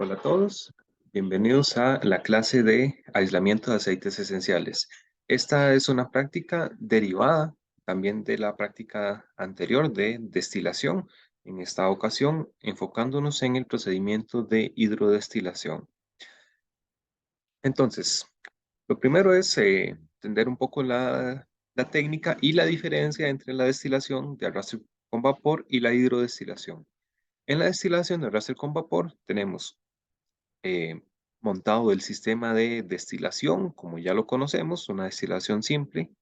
Hola a todos, bienvenidos a la clase de aislamiento de aceites esenciales. Esta es una práctica derivada también de la práctica anterior de destilación, en esta ocasión enfocándonos en el procedimiento de hidrodestilación. Entonces, lo primero es entender un poco la técnica y la diferencia entre la destilación de arrastre con vapor y la hidrodestilación. En la destilación de arrastre con vapor tenemos eh, montado el sistema de destilación, como ya lo conocemos, una destilación simple,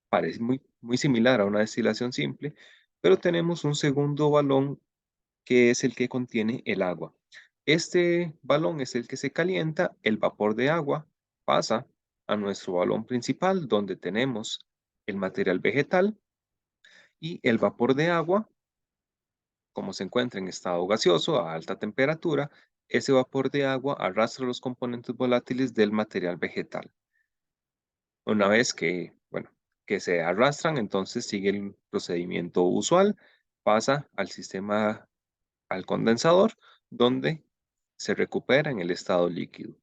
parece muy similar a una destilación simple, pero tenemos un segundo balón que es el que contiene el agua. Este balón es el que se calienta, el vapor de agua pasa a nuestro balón principal donde tenemos el material vegetal y el vapor de agua, como se encuentra en estado gaseoso a alta temperatura, ese vapor de agua arrastra los componentes volátiles del material vegetal. Una vez que se arrastran, entonces sigue el procedimiento usual, pasa al sistema, al condensador, donde se recupera en el estado líquido.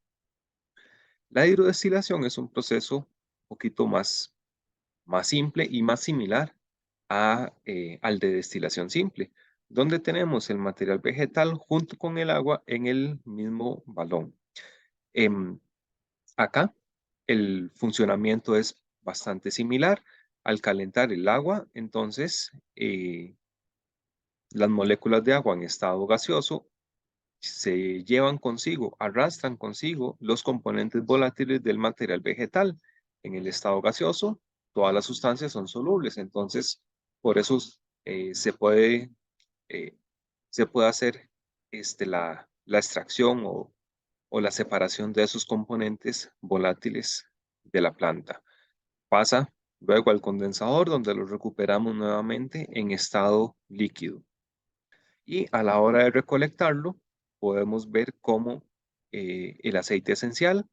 La hidrodestilación es un proceso un poquito más simple y más similar al de destilación simple, donde tenemos el material vegetal junto con el agua en el mismo balón. Em, Acá el funcionamiento es bastante similar. Al calentar el agua, entonces las moléculas de agua en estado gaseoso se llevan consigo, arrastran consigo los componentes volátiles del material vegetal. En el estado gaseoso, todas las sustancias son solubles, entonces por eso eh, se puede, eh, se puede hacer la extracción o la separación de esos componentes volátiles de la planta. Pasa luego al condensador donde lo recuperamos nuevamente en estado líquido. Y a la hora de recolectarlo, podemos ver cómo el aceite esencial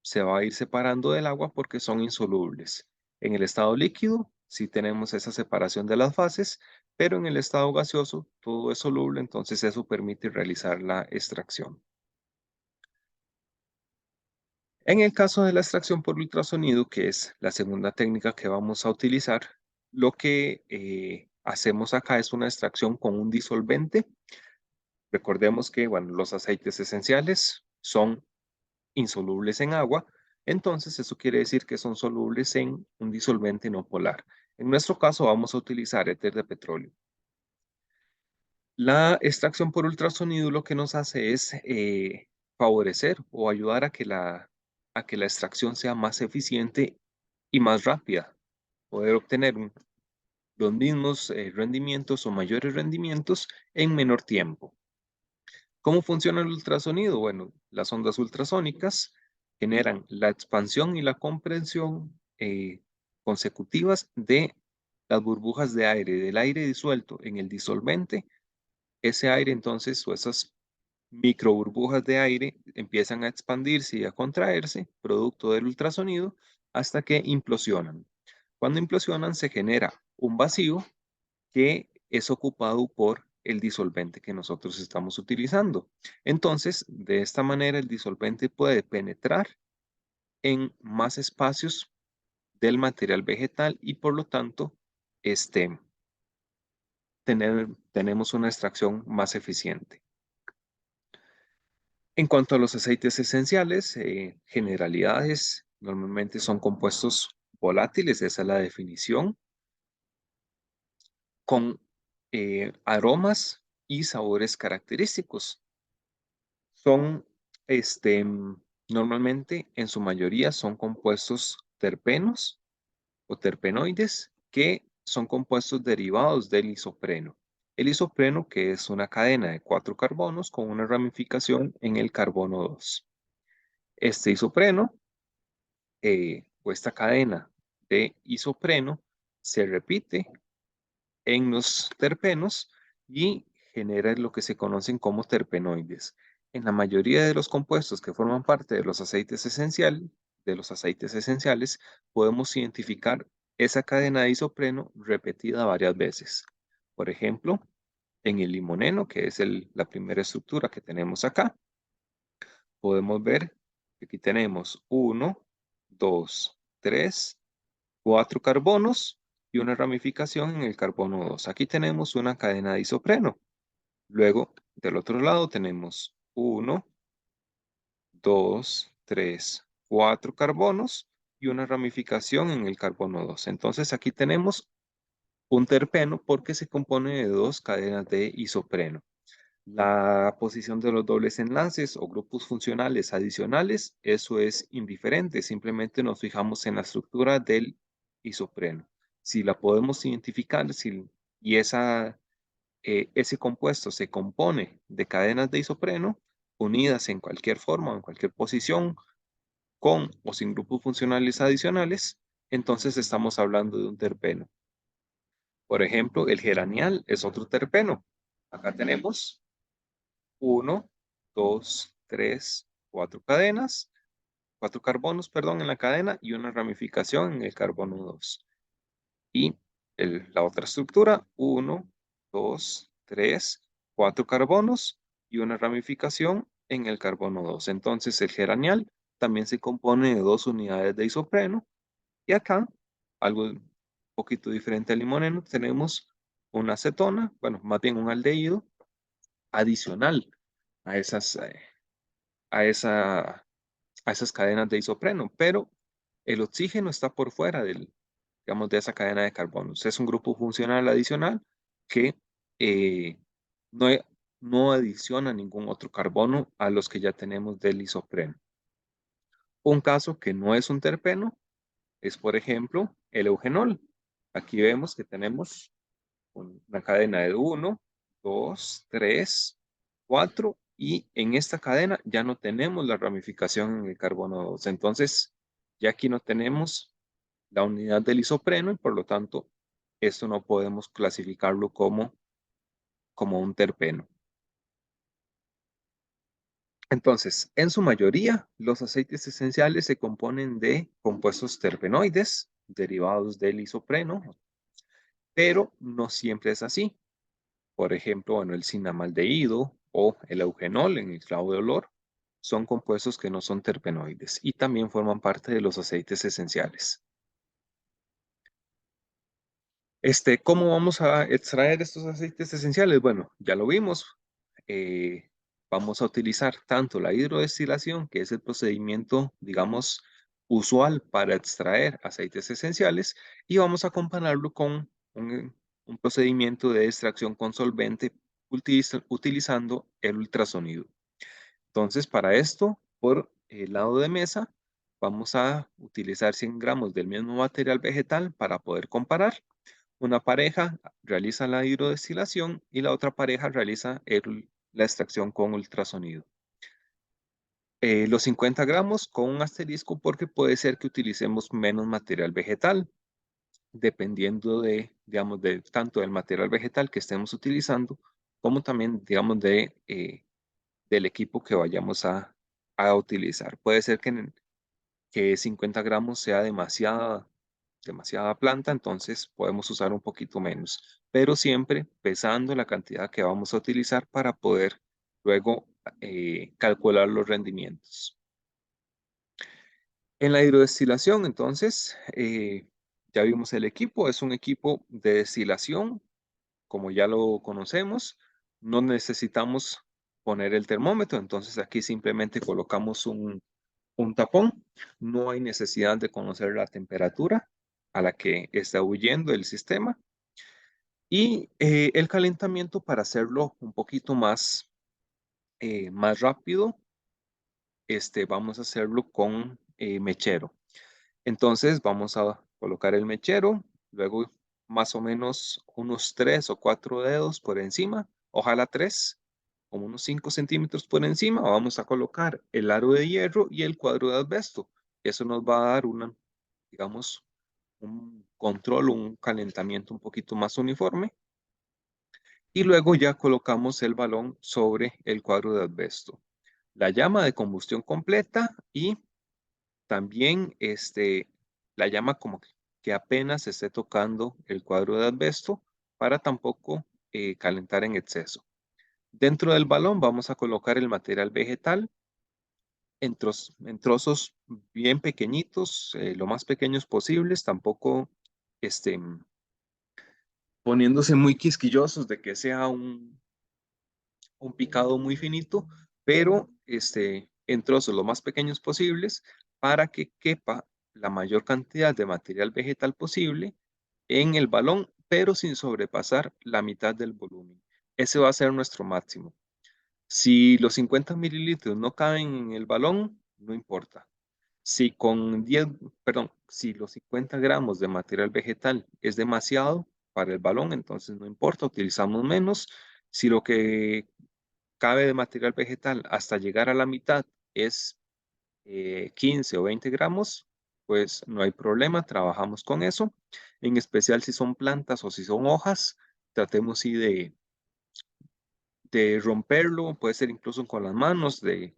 se va a ir separando del agua porque son insolubles. En el estado líquido sí tenemos esa separación de las fases, pero en el estado gaseoso todo es soluble, entonces eso permite realizar la extracción. En el caso de la extracción por ultrasonido, que es la segunda técnica que vamos a utilizar, lo que hacemos acá es una extracción con un disolvente. Recordemos que, bueno, los aceites esenciales son insolubles en agua, entonces eso quiere decir que son solubles en un disolvente no polar. En nuestro caso vamos a utilizar éter de petróleo. La extracción por ultrasonido lo que nos hace es favorecer o ayudar a que la extracción sea más eficiente y más rápida, poder obtener los mismos rendimientos o mayores rendimientos en menor tiempo. ¿Cómo funciona el ultrasonido? Bueno, las ondas ultrasónicas generan la expansión y la compresión consecutivas de las burbujas de aire, del aire disuelto en el disolvente. Ese aire entonces, o esas micro burbujas de aire empiezan a expandirse y a contraerse, producto del ultrasonido, hasta que implosionan. Cuando implosionan se genera un vacío que es ocupado por el disolvente que nosotros estamos utilizando. Entonces, de esta manera el disolvente puede penetrar en más espacios del material vegetal y por lo tanto, este, tenemos una extracción más eficiente. En cuanto a los aceites esenciales, generalidades, normalmente son compuestos volátiles, esa es la definición, con aromas y sabores característicos. Son, normalmente en su mayoría son compuestos terpenos o terpenoides que son compuestos derivados del isopreno. El isopreno que es una cadena de 4 carbonos con una ramificación en el carbono 2. Este isopreno o esta cadena de isopreno se repite en los terpenos y genera lo que se conocen como terpenoides. En la mayoría de los compuestos que forman parte de los aceites esenciales, podemos identificar esa cadena de isopreno repetida varias veces. Por ejemplo, en el limoneno, que es la primera estructura que tenemos acá, podemos ver que aquí tenemos 1, 2, 3, 4 carbonos y una ramificación en el carbono 2. Aquí tenemos una cadena de isopreno. Luego, del otro lado tenemos 1, 2, 3, 4 carbonos y una ramificación en el carbono 2. Entonces aquí tenemos un terpeno porque se compone de dos cadenas de isopreno. La posición de los dobles enlaces o grupos funcionales adicionales, eso es indiferente, simplemente nos fijamos en la estructura del isopreno. Si la podemos identificar y ese compuesto se compone de cadenas de isopreno unidas en cualquier forma o en cualquier posición, con o sin grupos funcionales adicionales, entonces estamos hablando de un terpeno. Por ejemplo, el geranial es otro terpeno. Acá tenemos 1, 2, 3, 4 cadenas, 4 carbonos, perdón, en la cadena y una ramificación en el carbono 2. Y la otra estructura, 1, 2, 3, 4 carbonos y una ramificación en el carbono 2. Entonces el geranial también se compone de dos unidades de isopreno y acá, algo un poquito diferente al limoneno, tenemos una acetona, bueno, más bien un aldehído adicional a a esa, a esas cadenas de isopreno, pero el oxígeno está por fuera digamos, de esa cadena de carbonos. Es un grupo funcional adicional que eh, no, no adiciona ningún otro carbono a los que ya tenemos del isopreno. Un caso que no es un terpeno es, por ejemplo, el eugenol. Aquí vemos que tenemos una cadena de 1, 2, 3, 4 y en esta cadena ya no tenemos la ramificación en el carbono 2. Entonces, ya aquí no tenemos la unidad del isopreno y por lo tanto, esto no podemos clasificarlo como un terpeno. Entonces, en su mayoría, los aceites esenciales se componen de compuestos terpenoides derivados del isopreno, pero no siempre es así. Por ejemplo, bueno, el cinamaldehído o el eugenol en el clavo de olor son compuestos que no son terpenoides y también forman parte de los aceites esenciales. ¿Cómo vamos a extraer estos aceites esenciales? Bueno, ya lo vimos. Eh, Vamos a utilizar tanto la hidrodestilación, que es el procedimiento, digamos, usual para extraer aceites esenciales, y vamos a compararlo con un procedimiento de extracción con solvente utilizando el ultrasonido. Entonces, para esto, por el lado de mesa, vamos a utilizar 100 gramos del mismo material vegetal para poder comparar. Una pareja realiza la hidrodestilación y la otra pareja realiza la extracción con ultrasonido. Los 50 gramos con un asterisco porque puede ser que utilicemos menos material vegetal, dependiendo digamos, de tanto del material vegetal que estemos utilizando, como también, digamos, del equipo que vayamos a utilizar. Puede ser que 50 gramos sea demasiada planta, entonces podemos usar un poquito menos, pero siempre pesando la cantidad que vamos a utilizar para poder luego calcular los rendimientos. En la hidrodestilación, entonces, ya vimos el equipo, es un equipo de destilación, como ya lo conocemos, no necesitamos poner el termómetro, entonces aquí simplemente colocamos un tapón, no hay necesidad de conocer la temperatura a la que está huyendo el sistema y el calentamiento para hacerlo un poquito más rápido, vamos a hacerlo con mechero. Entonces vamos a colocar el mechero, luego más o menos unos 3 o 4 dedos por encima, ojalá 3, como unos 5 centímetros por encima, vamos a colocar el aro de hierro y el cuadro de asbesto. Eso nos va a dar digamos, un control, un calentamiento un poquito más uniforme. Y luego ya colocamos el balón sobre el cuadro de asbesto. La llama de combustión completa y también la llama como que apenas esté tocando el cuadro de asbesto para tampoco calentar en exceso. Dentro del balón vamos a colocar el material vegetal en trozos bien pequeñitos, lo más pequeños posibles, tampoco este, poniéndose muy quisquillosos de que sea un picado muy finito, pero en trozos lo más pequeños posibles para que quepa la mayor cantidad de material vegetal posible en el balón, pero sin sobrepasar la mitad del volumen. Ese va a ser nuestro máximo. Si los 50 mililitros no caben en el balón, no importa. Si con 10, perdón, si los 50 gramos de material vegetal es demasiado para el balón, entonces no importa, utilizamos menos. Si lo que cabe de material vegetal hasta llegar a la mitad es 15 o 20 gramos, pues no hay problema, trabajamos con eso. En especial si son plantas o si son hojas, tratemos sí de romperlo, puede ser incluso con las manos, de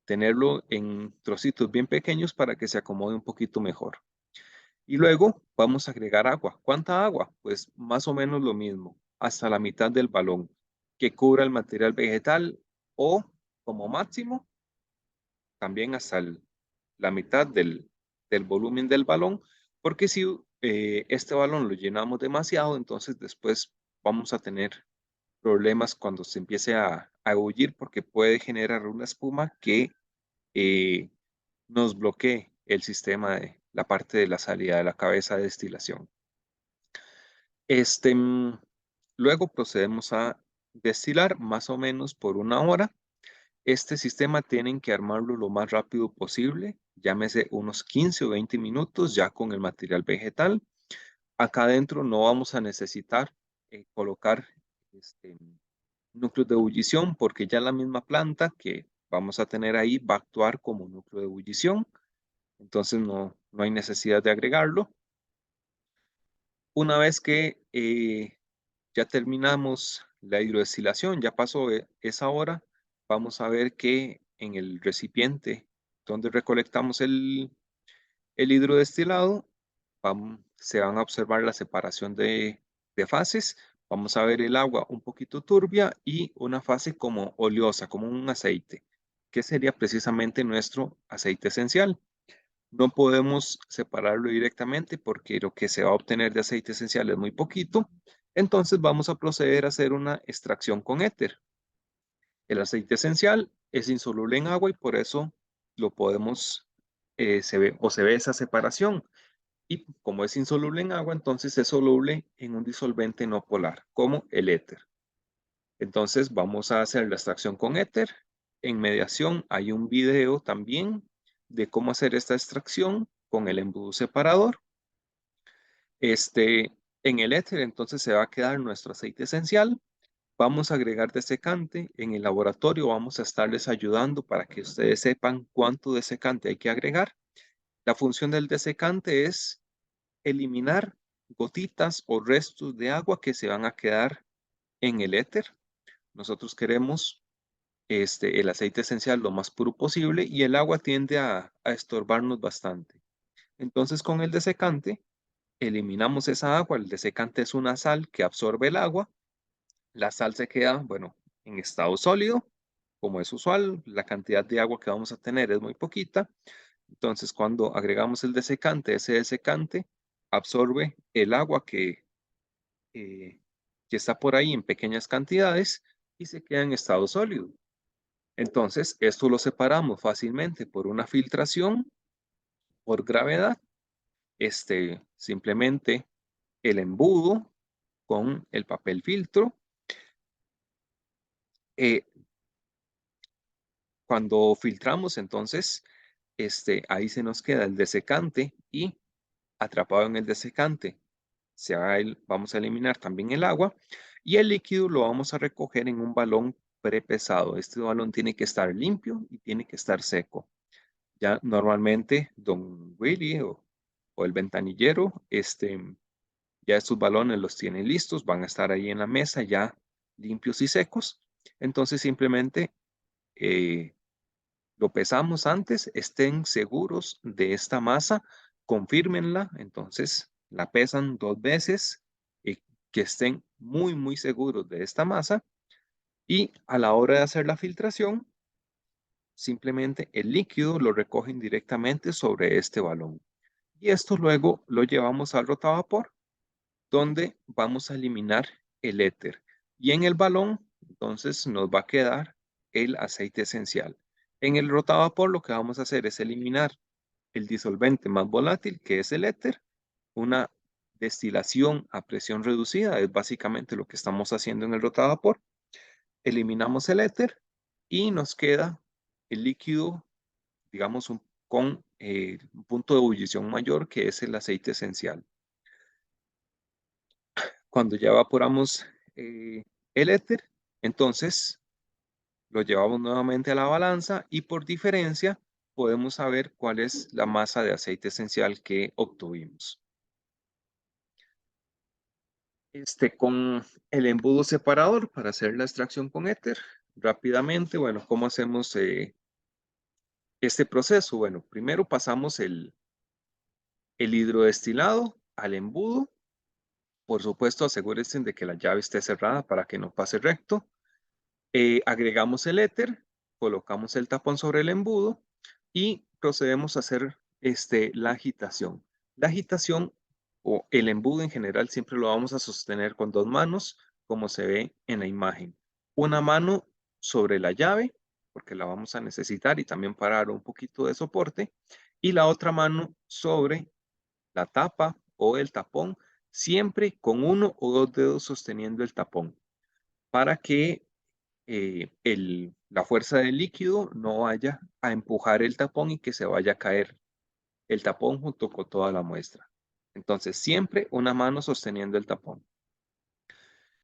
tenerlo en trocitos bien pequeños para que se acomode un poquito mejor. Y luego vamos a agregar agua. ¿Cuánta agua? Pues más o menos lo mismo, hasta la mitad del balón, que cubra el material vegetal o como máximo también hasta la mitad del volumen del balón, porque si este balón lo llenamos demasiado, entonces después vamos a tener problemas cuando se empiece a ebullir porque puede generar una espuma que eh, nos bloquee el sistema de la parte de la salida de la cabeza de destilación. Este, mm, Luego procedemos a destilar más o menos por una hora. Este sistema tienen que armarlo lo más rápido posible, llámese unos 15 o 20 minutos ya con el material vegetal. Acá adentro no vamos a necesitar colocar este, núcleos de ebullición porque ya la misma planta que vamos a tener ahí va a actuar como núcleo de ebullición, entonces no hay necesidad de agregarlo. Una vez que ya terminamos la hidrodestilación, ya pasó esa hora, vamos a ver que en el recipiente donde recolectamos el hidrodestilado, se van a observar la separación de fases. Vamos a ver el agua un poquito turbia y una fase como oleosa, como un aceite, que sería precisamente nuestro aceite esencial. No podemos separarlo directamente porque lo que se va a obtener de aceite esencial es muy poquito. Entonces vamos a proceder a hacer una extracción con éter. El aceite esencial es insoluble en agua y por eso lo podemos, se ve esa separación. Y como es insoluble en agua, entonces es soluble en un disolvente no polar, como el éter. Entonces vamos a hacer la extracción con éter. En mediación hay un video también de cómo hacer esta extracción con el embudo separador. En el éter entonces se va a quedar nuestro aceite esencial. Vamos a agregar desecante. En el laboratorio vamos a estarles ayudando para que ustedes sepan cuánto desecante hay que agregar. La función del desecante es eliminar gotitas o restos de agua que se van a quedar en el éter. Nosotros queremos el aceite esencial lo más puro posible y el agua tiende a estorbarnos bastante. Entonces con el desecante eliminamos esa agua. El desecante es una sal que absorbe el agua. La sal se queda, bueno, en estado sólido, como es usual. La cantidad de agua que vamos a tener es muy poquita. Entonces cuando agregamos el desecante, ese desecante absorbe el agua eh, que está por ahí en pequeñas cantidades y se queda en estado sólido. Entonces, esto lo separamos fácilmente por una filtración, por gravedad, simplemente el embudo con el papel filtro. Eh, Cuando filtramos, entonces, ahí se nos queda el desecante y atrapado en el desecante, vamos a eliminar también el agua y el líquido lo vamos a recoger en un balón prepesado. Este balón tiene que estar limpio y tiene que estar seco. Ya normalmente Don Willy o el ventanillero, ya estos balones los tienen listos, van a estar ahí en la mesa ya limpios y secos. Entonces simplemente eh, lo pesamos antes, estén seguros de esta masa, confírmenla, entonces la pesan 2 veces y que estén muy, muy seguros de esta masa. Y a la hora de hacer la filtración, simplemente el líquido lo recogen directamente sobre este balón. Y esto luego lo llevamos al rotavapor, donde vamos a eliminar el éter. Y en el balón, entonces, nos va a quedar el aceite esencial. En el rotavapor lo que vamos a hacer es eliminar el disolvente más volátil, que es el éter. Una destilación a presión reducida es básicamente lo que estamos haciendo en el rotavapor. Eliminamos el éter y nos queda el líquido, digamos, con un punto de ebullición mayor, que es el aceite esencial. Cuando ya evaporamos el éter, entonces lo llevamos nuevamente a la balanza y por diferencia podemos saber cuál es la masa de aceite esencial que obtuvimos. Con el embudo separador para hacer la extracción con éter, rápidamente, bueno, ¿cómo hacemos este proceso? Bueno, primero pasamos el hidrodestilado al embudo. Por supuesto, asegúrense de que la llave esté cerrada para que no pase recto. Agregamos el éter, colocamos el tapón sobre el embudo y procedemos a hacer la agitación. La agitación o el embudo en general siempre lo vamos a sostener con dos manos, como se ve en la imagen. Una mano sobre la llave, porque la vamos a necesitar y también para dar un poquito de soporte, y la otra mano sobre la tapa o el tapón, siempre con uno o dos dedos sosteniendo el tapón, para que la fuerza del líquido no vaya a empujar el tapón y que se vaya a caer el tapón junto con toda la muestra. Entonces, siempre una mano sosteniendo el tapón.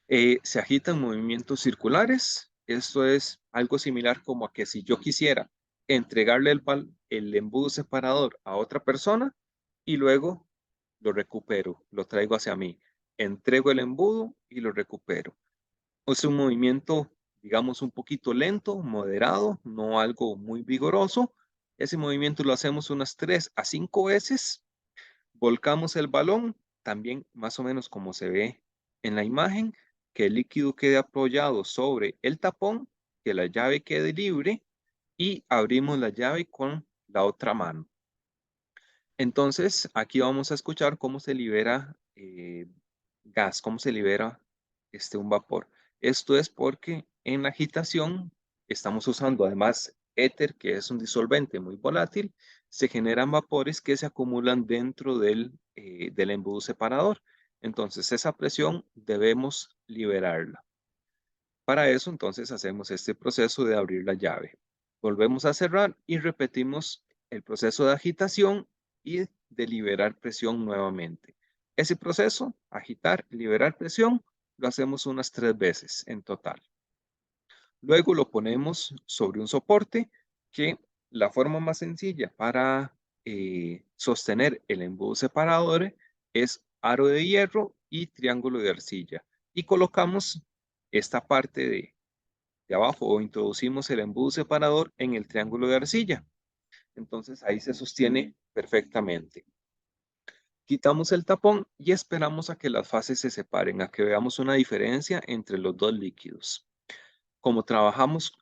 Se agitan movimientos circulares. Esto es algo similar como a que si yo quisiera entregarle el embudo separador a otra persona y luego lo recupero, lo traigo hacia mí. Entrego el embudo y lo recupero. Es un movimiento, digamos, un poquito lento, moderado, no algo muy vigoroso. Ese movimiento lo hacemos unas 3 a 5 veces. Volcamos el balón, también más o menos como se ve en la imagen, que el líquido quede apoyado sobre el tapón, que la llave quede libre y abrimos la llave con la otra mano. Entonces, aquí vamos a escuchar cómo se libera gas, cómo se libera un vapor. Esto es porque en la agitación estamos usando además éter, que es un disolvente muy volátil, se generan vapores que se acumulan dentro del embudo separador. Entonces, esa presión debemos liberarla. Para eso, entonces, hacemos este proceso de abrir la llave. Volvemos a cerrar y repetimos el proceso de agitación y de liberar presión nuevamente. Ese proceso, agitar, liberar presión, lo hacemos unas 3 veces en total. Luego lo ponemos sobre un soporte, que la forma más sencilla para sostener el embudo separador es aro de hierro y triángulo de arcilla. Y colocamos esta parte de abajo o introducimos el embudo separador en el triángulo de arcilla. Entonces ahí se sostiene perfectamente. Quitamos el tapón y esperamos a que las fases se separen, a que veamos una diferencia entre los dos líquidos. Como trabajamos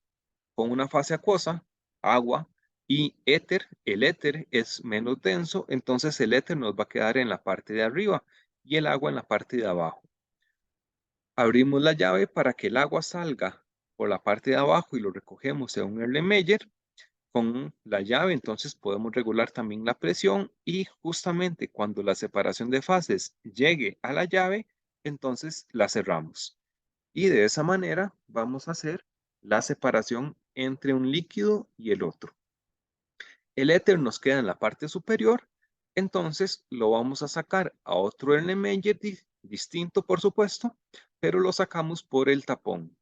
con una fase acuosa, agua y éter, el éter es menos denso, entonces el éter nos va a quedar en la parte de arriba y el agua en la parte de abajo. Abrimos la llave para que el agua salga por la parte de abajo y lo recogemos en un Erlenmeyer. Con la llave entonces podemos regular también la presión y justamente cuando la separación de fases llegue a la llave, entonces la cerramos. Y de esa manera vamos a hacer la separación entre un líquido y el otro. El éter nos queda en la parte superior, entonces lo vamos a sacar a otro Erlenmeyer distinto, por supuesto, pero lo sacamos por el tapón.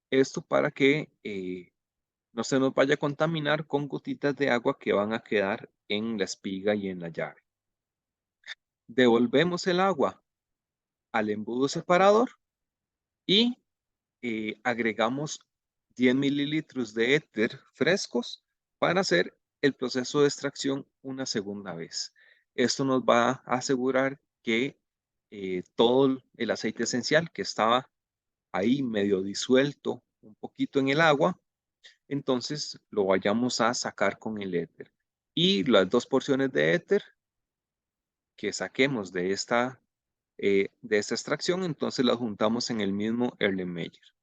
Esto para que no se nos vaya a contaminar con gotitas de agua que van a quedar en la espiga y en la llave. Devolvemos el agua al embudo separador y agregamos 10 mililitros de éter frescos para hacer el proceso de extracción una segunda vez. Esto nos va a asegurar que todo el aceite esencial que estaba ahí medio disuelto un poquito en el agua, entonces lo vayamos a sacar con el éter. Y las dos porciones de éter que saquemos de esta extracción, entonces las juntamos en el mismo Erlenmeyer.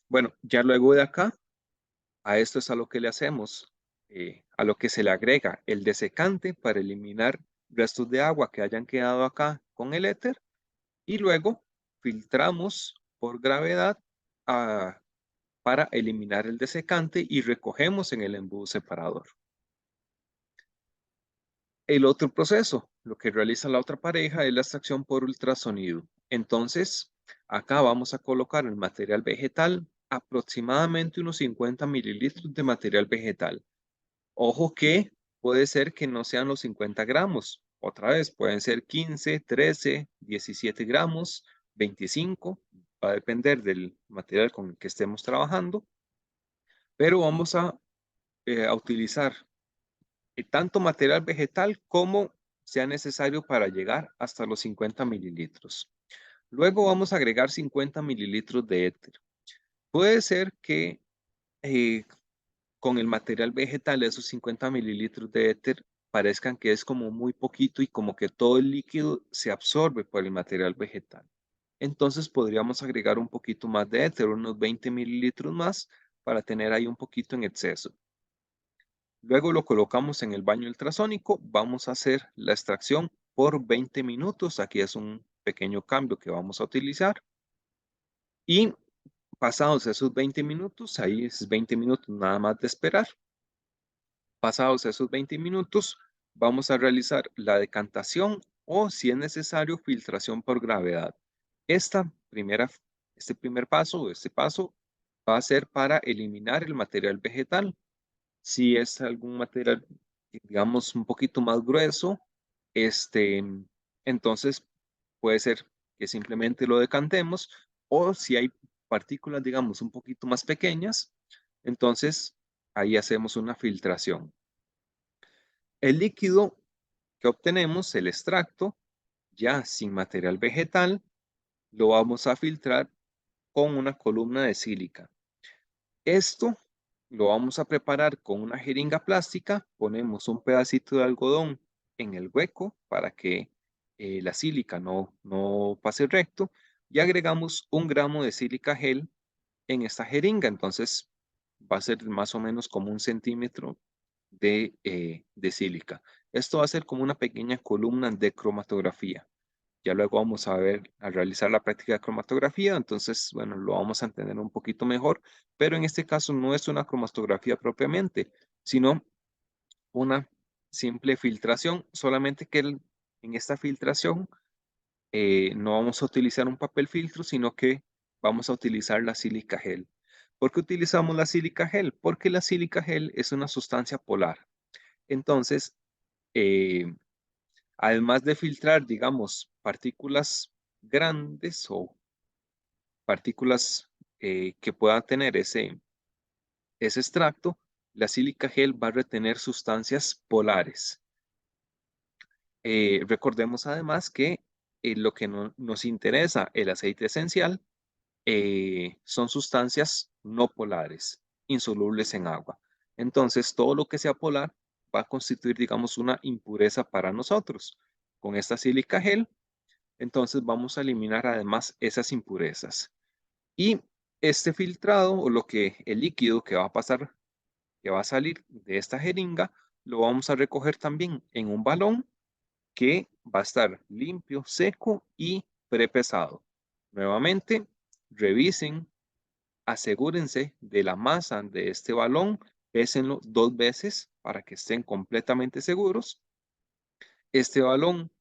Bueno, ya luego de acá, a esto es a lo que le hacemos, a lo que se le agrega el desecante para eliminar restos de agua que hayan quedado acá con el éter y luego filtramos por gravedad para eliminar el desecante y recogemos en el embudo separador. El otro proceso, lo que realiza la otra pareja, es la extracción por ultrasonido. Entonces, acá vamos a colocar el material vegetal, aproximadamente unos 50 mililitros de material vegetal. Ojo que puede ser que no sean los 50 gramos. Otra vez, pueden ser 15, 13, 17 gramos, 25. Va a depender del material con el que estemos trabajando. Pero vamos a utilizar tanto material vegetal como sea necesario para llegar hasta los 50 mililitros. Luego vamos a agregar 50 mililitros de éter. Puede ser que eh, con el material vegetal, esos 50 mililitros de éter parezcan que es como muy poquito y como que todo el líquido se absorbe por el material vegetal. Entonces podríamos agregar un poquito más de éter, unos 20 mililitros más, para tener ahí un poquito en exceso. Luego lo colocamos en el baño ultrasónico. Vamos a hacer la extracción por 20 minutos. Aquí es un pequeño cambio que vamos a utilizar. Y pasados esos 20 minutos, ahí es 20 minutos nada más de esperar. Pasados esos 20 minutos, vamos a realizar la decantación o, si es necesario, filtración por gravedad. Este primer paso, este paso, va a ser para eliminar el material vegetal. Si es algún material, digamos, un poquito más grueso, entonces puede ser que simplemente lo decantemos, o si hay partículas, digamos, un poquito más pequeñas, entonces ahí hacemos una filtración. El líquido que obtenemos, el extracto, ya sin material vegetal, lo vamos a filtrar con una columna de sílica. Esto lo vamos a preparar con una jeringa plástica. Ponemos un pedacito de algodón en el hueco para que la sílica no pase recto y agregamos 1 gramo de sílica gel en esta jeringa. Entonces va a ser más o menos como 1 centímetro de sílica. Esto va a ser como una pequeña columna de cromatografía. Ya luego vamos a realizar la práctica de cromatografía, entonces, bueno, lo vamos a entender un poquito mejor, pero en este caso no es una cromatografía propiamente, sino una simple filtración, solamente que en esta filtración no vamos a utilizar un papel filtro, sino que vamos a utilizar la sílica gel. ¿Por qué utilizamos la sílica gel? Porque la sílica gel es una sustancia polar. Entonces, eh, además de filtrar, digamos, partículas grandes o partículas que puedan tener ese extracto, la sílica gel va a retener sustancias polares. Recordemos además que lo que nos interesa, el aceite esencial, son sustancias no polares, insolubles en agua. Entonces, todo lo que sea polar va a constituir, digamos, una impureza para nosotros. Con esta sílica gel, entonces vamos a eliminar además esas impurezas. Y este filtrado o el líquido que va a pasar, que va a salir de esta jeringa, lo vamos a recoger también en un balón que va a estar limpio, seco y prepesado. Nuevamente, revisen, asegúrense de la masa de este balón, pésenlo 2 veces para que estén completamente seguros. Este balón,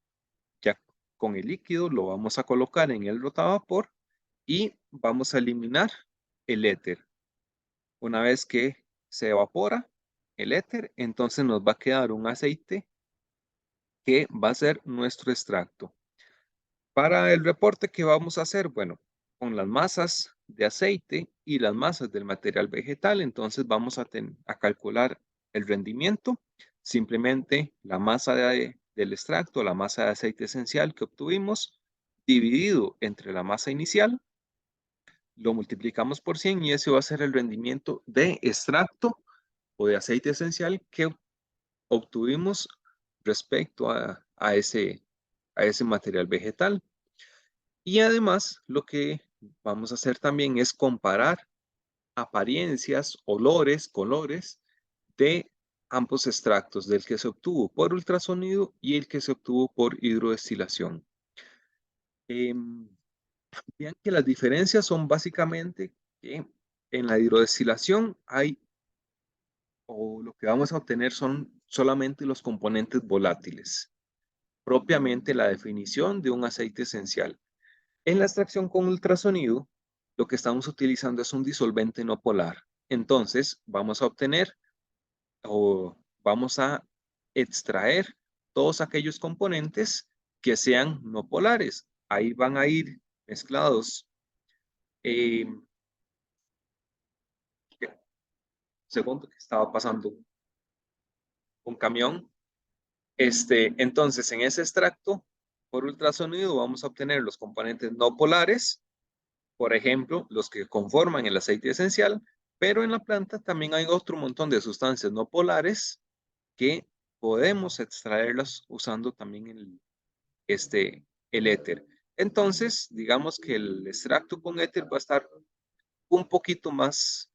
ya con el líquido, lo vamos a colocar en el rotavapor y vamos a eliminar el éter. Una vez que se evapora el éter, entonces nos va a quedar un aceite que va a ser nuestro extracto. Para el reporte que vamos a hacer, bueno, con las masas de aceite y las masas del material vegetal, entonces vamos a calcular el rendimiento. Simplemente la masa del extracto, la masa de aceite esencial que obtuvimos, dividido entre la masa inicial, lo multiplicamos por 100 y ese va a ser el rendimiento de extracto o de aceite esencial que obtuvimos respecto a ese material vegetal. Y además, lo que vamos a hacer también es comparar apariencias, olores, colores de ambos extractos, del que se obtuvo por ultrasonido y el que se obtuvo por hidrodestilación. Vean que las diferencias son básicamente que en la hidrodestilación hay, o lo que vamos a obtener son solamente los componentes volátiles, propiamente la definición de un aceite esencial. En la extracción con ultrasonido, lo que estamos utilizando es un disolvente no polar. Entonces, vamos a obtener o vamos a extraer todos aquellos componentes que sean no polares. Ahí van a ir mezclados. Eh, Segundo, que estaba pasando un camión. Entonces, en ese extracto por ultrasonido vamos a obtener los componentes no polares, por ejemplo, los que conforman el aceite esencial, pero en la planta también hay otro montón de sustancias no polares que podemos extraerlas usando también el éter. Entonces, digamos que el extracto con éter va a estar un poquito más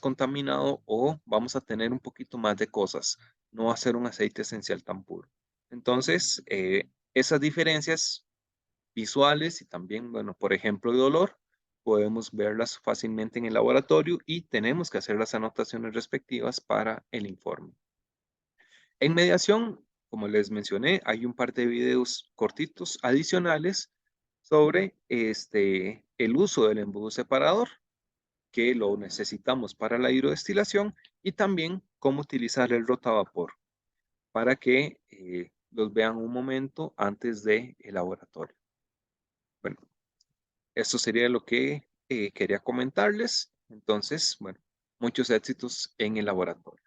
contaminado o vamos a tener un poquito más de cosas. No va a ser un aceite esencial tan puro. Entonces, esas diferencias visuales y también, bueno, por ejemplo, de olor, podemos verlas fácilmente en el laboratorio y tenemos que hacer las anotaciones respectivas para el informe. En mediación, como les mencioné, hay un par de videos cortitos adicionales sobre el uso del embudo separador, que lo necesitamos para la hidrodestilación, y también cómo utilizar el rotavapor para que los vean un momento antes del laboratorio. Bueno, esto sería lo que quería comentarles. Entonces, bueno, muchos éxitos en el laboratorio.